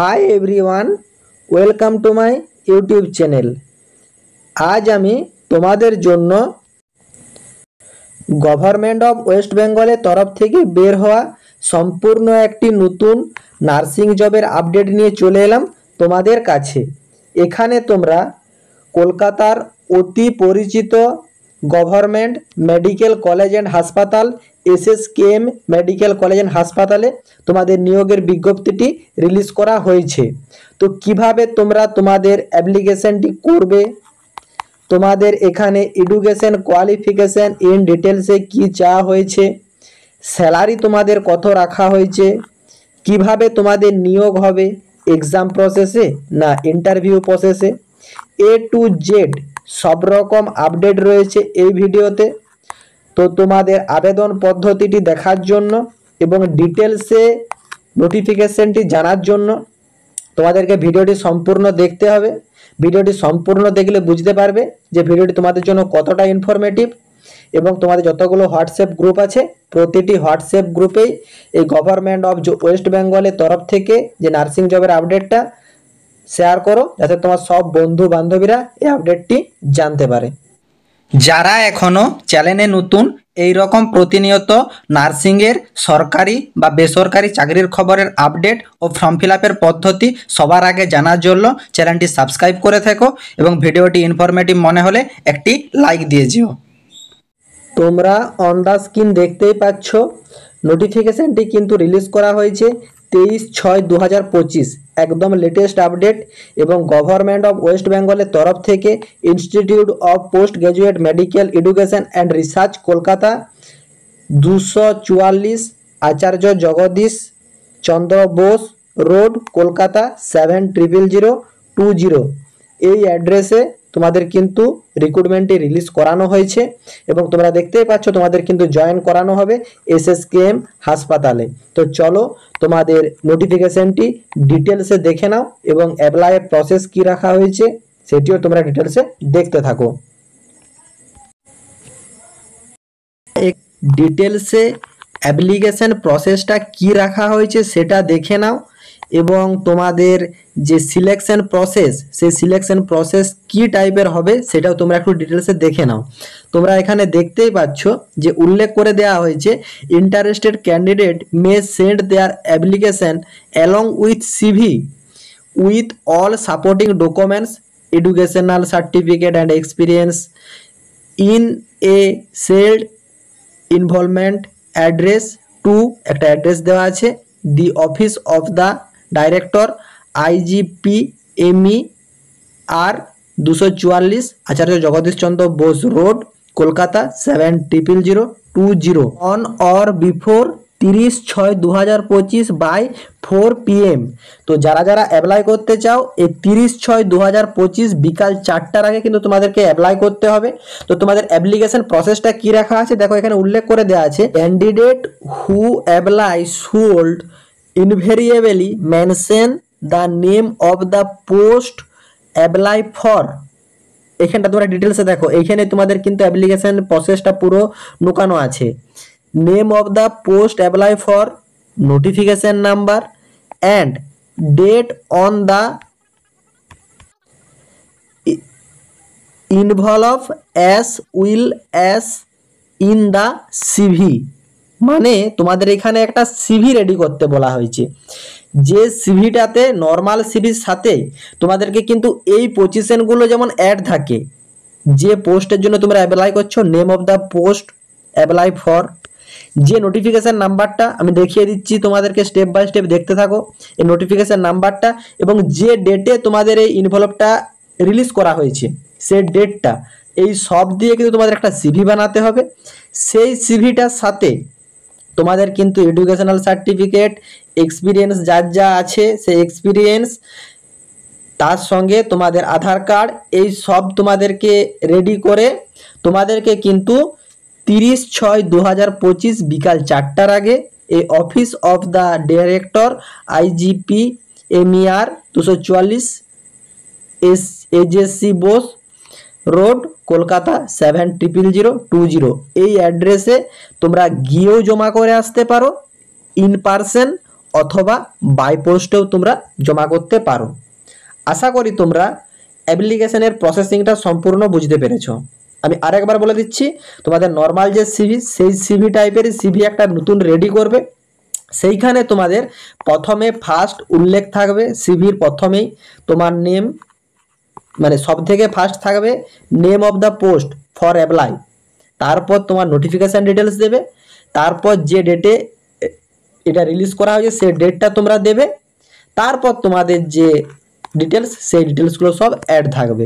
Hi everyone, welcome to my YouTube channel. আজ আমি তোমাদের জন্য গভর্নমেন্ট অফ ওয়েস্ট বেঙ্গলের তরফ থেকে বের হওয়া সম্পূর্ণ একটি নতুন নার্সিং জবের আপডেট নিয়ে চলে এলাম তোমাদের কাছে। এখানে তোমরা কলকাতার অতি পরিচিত গভর্নমেন্ট মেডিকেল কলেজ অ্যান্ড হাসপাতাল এসএসকেএম মেডিকেল কলেজ অ্যান্ড হাসপাতালে তোমাদের নিয়োগের বিজ্ঞপ্তিটি রিলিজ করা হয়েছে। তো কিভাবে তোমরা তোমাদের অ্যাপ্লিকেশনটি করবে, তোমাদের এখানে এডুকেশন কোয়ালিফিকেশন ইন ডিটেলসে কি চাওয়া হয়েছে, স্যালারি তোমাদের কত রাখা হয়েছে, কিভাবে তোমাদের নিয়োগ হবে, এক্সাম প্রসেসে না ইন্টারভিউ প্রসেসে, এ টু জেড সব রকম আপডেট রয়েছে এই ভিডিওতে। তো তোমাদের আবেদন পদ্ধতিটি দেখার জন্য এবং ডিটেলসে নোটিফিকেশনটি জানার জন্য তোমাদেরকে ভিডিওটি সম্পূর্ণ দেখতে হবে। ভিডিওটি সম্পূর্ণ দেখলে বুঝতে পারবে যে ভিডিওটি তোমাদের জন্য কতটা ইনফরমেটিভ। এবং তোমাদের যতগুলো হোয়াটসঅ্যাপ গ্রুপ আছে প্রতিটি হোয়াটসঅ্যাপ গ্রুপেই এই গভর্নমেন্ট অফ ওয়েস্ট বেঙ্গলের তরফ থেকে যে নার্সিং জবের আপডেটটা শেয়ার করো, যাতে তোমার সব বন্ধু বান্ধবীরা এই আপডেটটি জানতে পারে। যারা এখনও চ্যানেলে নতুন, এই রকম প্রতিনিয়ত নার্সিংয়ের সরকারি বা বেসরকারি চাকরির খবরের আপডেট ও ফর্ম ফিল আপের পদ্ধতি সবার আগে জানার জন্য চ্যানেলটি সাবস্ক্রাইব করে থেকো এবং ভিডিওটি ইনফরমেটিভ মনে হলে একটি লাইক দিয়ে যেও। তোমরা অন দ্য স্ক্রিন দেখতেই পাচ্ছ নোটিফিকেশানটি কিন্তু রিলিজ করা হয়েছে 23/6/2025, একদম লেটেস্ট আপডেট। এবং গভর্নমেন্ট অফ ওয়েস্ট বেঙ্গলের তরফ থেকে institute of post graduate medical education and research Kolkata 244 Acharya Jagadish Chandra Bose road Kolkata 700020 এই অ্যাড্রেসে তোমাদের কিন্তু রিক্রুটমেন্টটি রিলিজ করানো হয়েছে। এবং তোমরা দেখতেই পাচ্ছ তোমাদের কিন্তু জয়েন করানো হবে এসএসকেএম হাসপাতালে। তো চলো তোমাদের নোটিফিকেশনটি ডিটেলসে দেখে নাও এবং অ্যাপ্লাইয়ের প্রসেস কি রাখা হয়েছে সেটিও তোমরা ডিটেলসে দেখতে থাকো। ডিটেলসে অ্যাপ্লিকেশন প্রসেসটা কি রাখা হয়েছে সেটা দেখে নাও এবং তোমাদের যে সিলেকশন প্রসেস সেই সিলেকশন প্রসেস কি টাইপের হবে সেটাও তোমরা একটু ডিটেলসে দেখে নাও। তোমরা এখানে দেখতেই পাচ্ছ যে উল্লেখ করে দেওয়া হয়েছে interested candidate may send their application along with CV with all supporting documents educational certificate and experience in a sealed envelope address to একটা অ্যাড্রেস দেওয়া আছে the office of the director IGPMER 244 Acharya Jagadish Chandra Bose road Kolkata 700020 or before বিফোর 30/6/2025 by 4 PM। তো যারা যারা apply করতে চাও এই 30/6/2025 বিকাল 4টার আগে কিন্তু তোমাদেরকে অ্যাপ্লাই করতে হবে। তো তোমাদের অ্যাপ্লিকেশন প্রসেসটা কি রাখা আছে দেখো, এখানে উল্লেখ করে দেওয়া আছে candidate who apply should invariably mention the name of the post apply for। এখানটা তোমরা ডিটেলসে দেখো, এইখানে তোমাদের কিন্তু অ্যাপ্লিকেশন প্রসেসটা পুরো লুকানো আছে। Name of the post apply for, notification number and date on the envelope as well as in the CV. মানে তোমাদের এখানে একটা সিভি রেডি করতে বলা হয়েছে, যে সিভিটাতে নর্মাল সিভির সাথে তোমাদেরকে কিন্তু এই পজিশনগুলো যেমন অ্যাড থাকে, যে পোস্টের জন্য তোমরা অ্যাপ্লাই করছো name of the post apply for, যে নোটিফিকেশান নাম্বারটা আমি দেখিয়ে দিচ্ছি তোমাদেরকে স্টেপ বাই স্টেপ দেখতে থাকো, এই নোটিফিকেশান নাম্বারটা এবং যে ডেটে তোমাদের এই ইনভলভটা রিলিজ করা হয়েছে সেই ডেটটা, এই সব দিয়ে কিন্তু তোমাদের একটা সিভি বানাতে হবে। সেই সিভিটার সাথে তোমাদের কিন্তু এডুকেশনাল সার্টিফিকেট এক্সপিরিয়েন্স যার যা আছে সেই এক্সপিরিয়েন্স, তার সঙ্গে তোমাদের আধার কার্ড, এই সব তোমাদেরকে রেডি করে তোমাদেরকে কিন্তু 30/6/2025 বিকাল 4টার আগে এই office of the director IGPMER 244 AJC Bose road Kolkata 700020 এই অ্যাড্রেসে তোমরা গিয়েও জমা করে আসতে পারো ইন পার্সন, অথবা বাই পোস্টেও তোমরা জমা করতে পারো। আশা করি তোমরা অ্যাপ্লিকেশনের প্রসেসিংটা সম্পূর্ণ বুঝতে পেরেছো। আমি আরেকবার বলে দিচ্ছি, তোমাদের নর্মাল যে সিভি, সেই সিভি টাইপের সিভি একটা নতুন রেডি করবে। সেইখানে তোমাদের প্রথমে ফার্স্ট উল্লেখ থাকবে সিভির প্রথমেই তোমার নেম, মানে সব থেকে ফার্স্ট থাকবে name of the post for apply, তারপর তোমার নোটিফিকেশান ডিটেলস দেবে, তারপর যে ডেটে এটা রিলিজ করা হয়েছে সেই ডেটটা তোমরা দেবে, তারপর তোমাদের যে ডিটেলস সেই ডিটেলসগুলো সব অ্যাড থাকবে।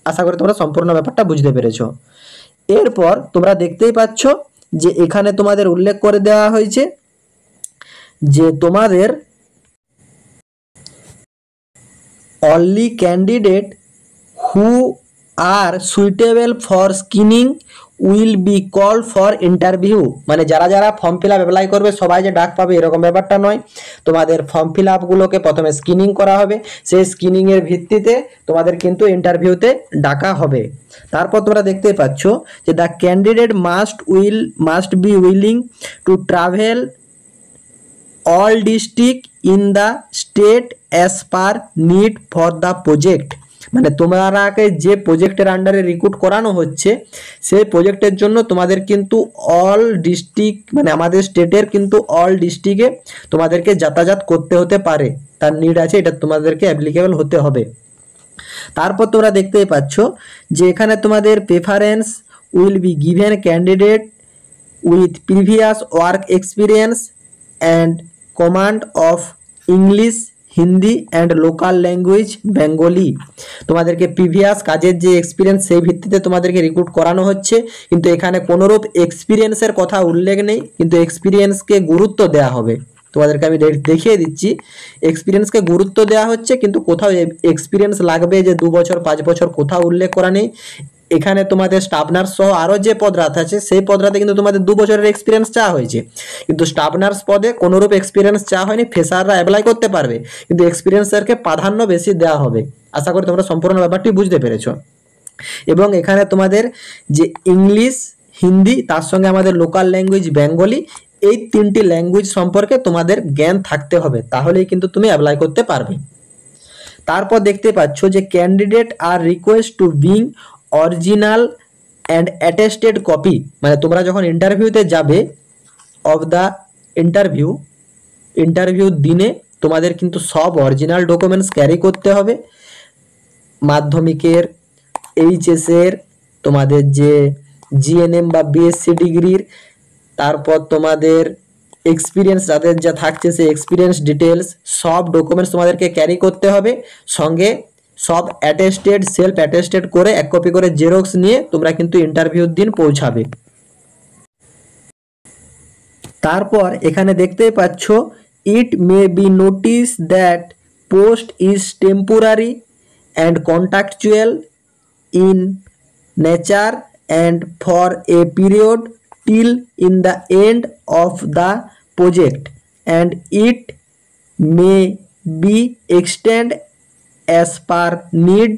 আশা করি তোমরা সম্পূর্ণ ব্যাপারটা বুঝতে পেরেছো। এরপর তোমরা দেখতেই পাচ্ছ যে এখানে তোমাদের উল্লেখ করে দেওয়া হয়েছে যে তোমাদের only candidate who are suitable for screening will be called for interview। মানে যারা যারা ফর্ম ফিল আপ অ্যাপ্লাই করবে সবাই যে ডাক পাবে এরকম ব্যাপারটা নয়। তোমাদের ফর্ম ফিল আপগুলোকে প্রথমে স্ক্রিনিং করা হবে, সেই স্ক্রিনিংয়ের ভিত্তিতে তোমাদের কিন্তু ইন্টারভিউতে ডাকা হবে। তারপর তোমরা দেখতে পাচ্ছ যে the candidate must be willing to travel all district in the state as per need for the project। মানে তোমাকে যে প্রজেক্টের আন্ডারে রিক্রুট করানো হচ্ছে সেই প্রজেক্টের জন্য তোমাদের কিন্তু অল ডিস্ট্রিক্ট, মানে আমাদের স্টেটের কিন্তু অল ডিস্ট্রিক্টে তোমাদেরকে যাতায়াত করতে হতে পারে, তার নিড আছে, এটা তোমাদেরকে অ্যাপ্লিকেবল হতে হবে। তারপর তোমরা দেখতেই পাচ্ছ যে এখানে তোমাদের preference will be given candidate with previous work experience and command of English, Hindi and local language Bengali. তোমাদেরকে প্রিভিয়াস কাজের যে এক্সপিরিয়েন্স সেই ভিত্তিতে তোমাদেরকে রিক্রুট করানো হচ্ছে, কিন্তু এখানে কোনোরূপ এক্সপিরিয়েন্সের কথা উল্লেখ নেই, কিন্তু এক্সপিরিয়েন্সকে গুরুত্ব দেওয়া হবে। তোমাদেরকে আমি দেখিয়ে দিচ্ছি, এক্সপিরিয়েন্সকে গুরুত্ব দেওয়া হচ্ছে, কিন্তু কোথাও এক্সপিরিয়েন্স লাগবে যে 2 বছর 5 বছর কোথাও উল্লেখ করা নেই। এখানে তোমাদের স্টাফ নার্স সহ আরও যে পদরাত আছে সেই পদরাতে কিন্তু তোমাদের 2 বছরের এক্সপিরিয়েন্স চাওয়া হয়েছে, কিন্তু স্টাফ নার্স পদে কোনোরূপ এক্সপিরিয়েন্স চাওয়া হয়নি। ফ্রেশাররা অ্যাপ্লাই করতে পারবে, কিন্তু এক্সপিরিয়েন্সেরকে প্রাধান্য বেশি দেওয়া হবে। আশা করি তোমরা সম্পূর্ণ ব্যাপারটি বুঝতে পেরেছো। এবং এখানে তোমাদের যে ইংলিশ, হিন্দি, তার সঙ্গে আমাদের লোকাল ল্যাঙ্গুয়েজ বেঙ্গলি, এই 3টি ল্যাঙ্গুয়েজ সম্পর্কে তোমাদের জ্ঞান থাকতে হবে, তাহলেই কিন্তু তুমি অ্যাপ্লাই করতে পারবে। তারপর দেখতে পাচ্ছ যে candidate are request to bring original and attested copy. মানে তোমরা যখন ইন্টারভিউতে যাবে অফ দ্য ইন্টারভিউ দিনে তোমাদের কিন্তু সব অরিজিনাল ডকুমেন্টস ক্যারি করতে হবে। মাধ্যমিকের, এইচএসের, তোমাদের যে জিএনএম বা বিএসসি ডিগ্রির, তারপর তোমাদের এক্সপিরিয়েন্স যাদের যা থাকছে সেই এক্সপিরিয়েন্স ডিটেলস, সব ডকুমেন্টস তোমাদেরকে ক্যারি করতে হবে। সঙ্গে সব অ্যাটেস্টেড, সেলফ অ্যাটেস্টেড করে 1 কপি করে জেরক্স নিয়ে তোমরা কিন্তু ইন্টারভিউর দিন পৌঁছাবে। তারপর এখানে দেখতেই পাচ্ছ it may be notice that post is temporary and contractual in nature and for a period till in the end of the project and it may be extended as per need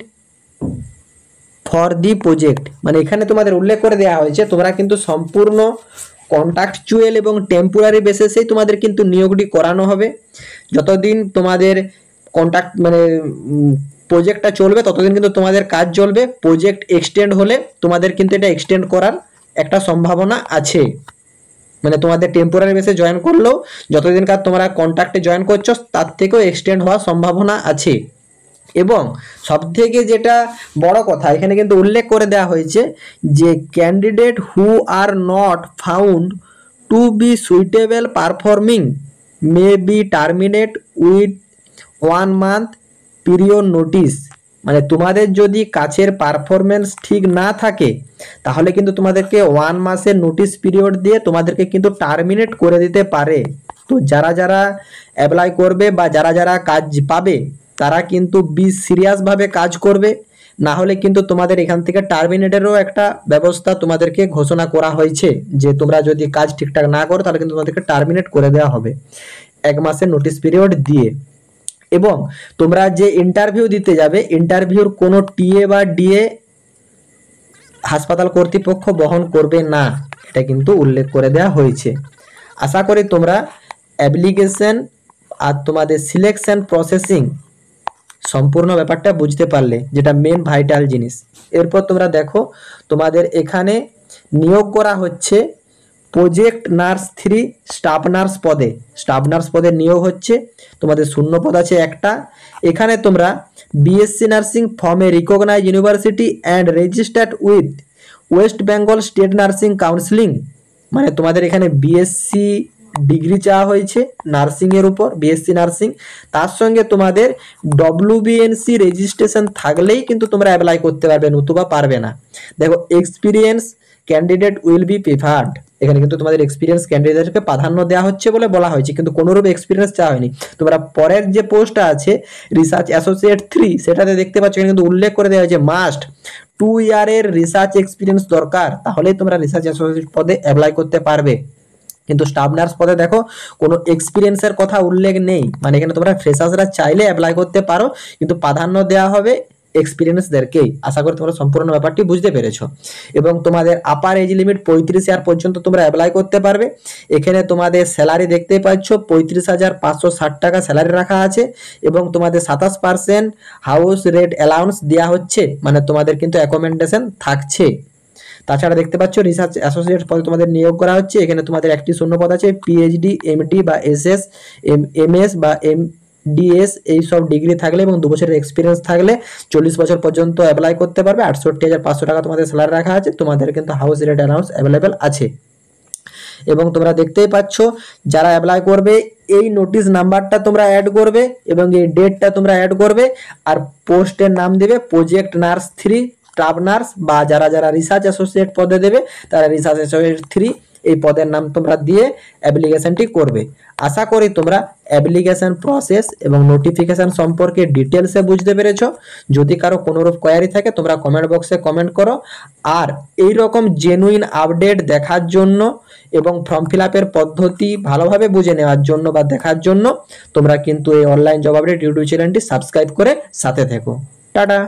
for the project। মানে এখানে তোমাদের উল্লেখ করে দেওয়া হয়েছে তোমরা কিন্তু সম্পূর্ণ কন্ট্রাকচুয়াল এবং টেম্পোরারি বেসিসেই তোমাদের কিন্তু নিয়োগটি করানো হবে। যতদিন তোমাদের কন্ট্রাক্ট মানে প্রজেক্টটা চলবে ততদিন কিন্তু তোমাদের কাজ চলবে। প্রজেক্ট এক্সটেন্ড হলে তোমাদের কিন্তু এটা এক্সটেন্ড করার একটা সম্ভাবনা আছে। মানে তোমাদের টেম্পোরারি বেসে জয়েন করলেও যতদিন কাজ তোমরা কন্ট্রাক্টে জয়েন করছো তার থেকেও এক্সটেন্ড হওয়ার সম্ভাবনা আছে। এবং সবথেকে যেটা বড় কথা এখানে কিন্তু উল্লেখ করে দেওয়া হয়েছে যে candidate who are not found to be suitable performing may be terminate with 1 month period notice. মানে তোমাদের যদি কাছের পারফরমেন্স ঠিক না থাকে তাহলে কিন্তু তোমাদেরকে 1 মাসের নোটিস পিরিয়ড দিয়ে তোমাদেরকে কিন্তু টার্মিনেট করে দিতে পারে। তো যারা যারা অ্যাপ্লাই করবে বা যারা যারা কাজ পাবে তারা কিন্তু সিরিয়াসভাবে কাজ করবে, না হলে কিন্তু তোমাদের এখান থেকে টার্মিনেটেরও একটা ব্যবস্থা তোমাদেরকে ঘোষণা করা হয়েছে যে তোমরা যদি কাজ ঠিকঠাক না করো তাহলে কিন্তু তোমাদেরকে টার্মিনেট করে দেওয়া হবে 1 মাসের নোটিস পিরিয়ড দিয়ে। এবং তোমরা যে ইন্টারভিউ দিতে যাবে ইন্টারভিউর কোনো টিএ বা ডিএ হাসপাতাল কর্তৃপক্ষ বহন করবে না, এটা কিন্তু উল্লেখ করে দেওয়া হয়েছে। আশা করি তোমরা অ্যাপ্লিকেশন আর তোমাদের সিলেকশন প্রসেসিং সম্পূর্ণ ব্যাপারটা বুঝতে পারলে, যেটা মেন ভাইটাল জিনিস। এরপর তোমরা দেখো তোমাদের এখানে নিয়োগ করা হচ্ছে প্রজেক্ট নার্স 3 স্টাফ নার্স পদে নিয়োগ হচ্ছে। তোমাদের শূন্য পদ আছে একটা। এখানে তোমরা BSc nursing from a recognise university and registered with West Bengal state nursing counselling, মানে তোমাদের এখানে বিএসসি ডিগ্রি চাওয়া হয়েছে নার্সিংয়ের উপর, বিএসসি নার্সিং, তার সঙ্গে তোমাদের ডব্লিউবিএনসি রেজিস্ট্রেশন থাকলেই কিন্তু তোমরা অ্যাপ্লাই করতে পারবে, নতুবা পারবে না। দেখো experience candidate will be preferred, এখানে কিন্তু তোমাদের এক্সপিরিয়েন্স ক্যান্ডিডেটকে প্রাধান্য দেওয়া হচ্ছে বলে বলা হয়েছে, কিন্তু কোনোরূপ এক্সপিরিয়েন্স চাওয়া হয়নি। তোমরা পরের যে পোস্টটা আছে রিসার্চ অ্যাসোসিয়েট 3, সেটাতে দেখতে পাচ্ছ এখানে কিন্তু উল্লেখ করে দেওয়া হয়েছে মাস্ট 2 ইয়ারের রিসার্চ এক্সপিরিয়েন্স দরকার, তাহলেই তোমরা রিসার্চ অ্যাসোসিয়েট পদে অ্যাপ্লাই করতে পারবে। কিন্তু স্টাফ নার্স পদে দেখো কোনো এক্সপিরিয়েন্সের কথা উল্লেখ নেই, মানে এখানে তোমরা ফ্রেশার্সরা চাইলে অ্যাপ্লাই করতে পারো, কিন্তু প্রাধান্য দেওয়া হবে এক্সপিরিয়েন্সদেরকেই। আশা করি তোমরা সম্পূর্ণ ব্যাপারটি বুঝতে পেরেছো। এবং তোমাদের আপার এজ লিমিট 35 ইয়ার পর্যন্ত তোমরা অ্যাপ্লাই করতে পারবে। এখানে তোমাদের স্যালারি দেখতে পাচ্ছ 35,560 টাকা স্যালারি রাখা আছে, এবং তোমাদের 27% হাউস রেন্ট অ্যালাউন্স দেওয়া হচ্ছে, মানে তোমাদের কিন্তু অ্যাকোমোডেশন থাকছে। তাছাড়া দেখতে পাচ্ছ রিসার্চ অ্যাসোসিয়েট পদে তোমাদের নিয়োগ করা হচ্ছে। এখানে তোমাদের একটি শূন্য পদ আছে, পিএইচডি, এমডি বা এসএস, এমএস বা এমডিএস এইসব ডিগ্রি থাকলে এবং 2 বছরের এক্সপিরিয়েন্স থাকলে 40 বছর পর্যন্ত অ্যাপ্লাই করতে পারবে। 68,500 টাকা তোমাদের স্যালারি রাখা আছে। তোমাদের কিন্তু হাউস রেন্ট অ্যালাউন্স অ্যাভেলেবেল আছে। এবং তোমরা দেখতেই পাচ্ছ যারা অ্যাপ্লাই করবে এই নোটিশ নাম্বারটা তোমরা অ্যাড করবে এবং এই ডেটটা তোমরা অ্যাড করবে, আর পোস্টের নাম দেবে প্রজেক্ট নার্স 3 স্টাফ নার্স, বা যারা যারা রিসার্চ অ্যাসোসিয়েট পদে দেবে তারা রিসার্চ অ্যাসোসিয়েট 3 এই পদের নাম তোমরা দিয়ে অ্যাপ্লিকেশনটি করবে। আশা করি তোমরা অ্যাপ্লিকেশন প্রসেস এবং নোটিফিকেশন সম্পর্কে ডিটেলসে বুঝতে পেরেছো। যদি কারো কোনোরূপ কোয়ারি থাকে তোমরা কমেন্ট বক্সে কমেন্ট করো। আর এই রকম জেনুইন আপডেট দেখার জন্য এবং ফর্ম ফিল আপের পদ্ধতি ভালোভাবে বুঝে নেওয়ার জন্য বা দেখার জন্য তোমরা কিন্তু এই অনলাইন জব আপডেট ইউটিউব চ্যানেলটি সাবস্ক্রাইব করে সাথে থেকো। টাটা।